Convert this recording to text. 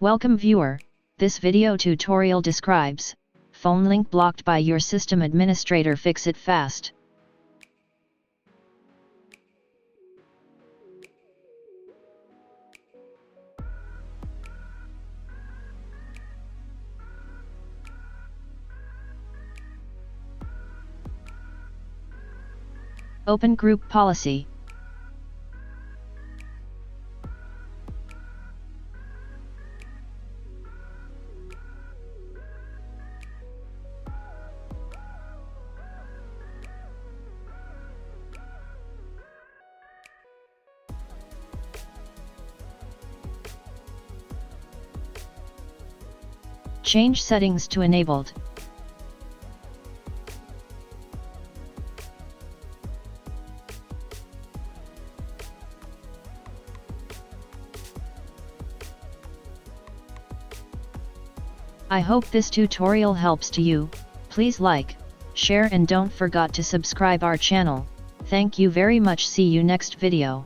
Welcome viewer, this video tutorial describes phone link blocked by your system administrator. Fix it fast. Open group policy. Change settings to enabled. I hope this tutorial helps to you. Please like, share and don't forget to subscribe our channel. Thank you very much. See you next video.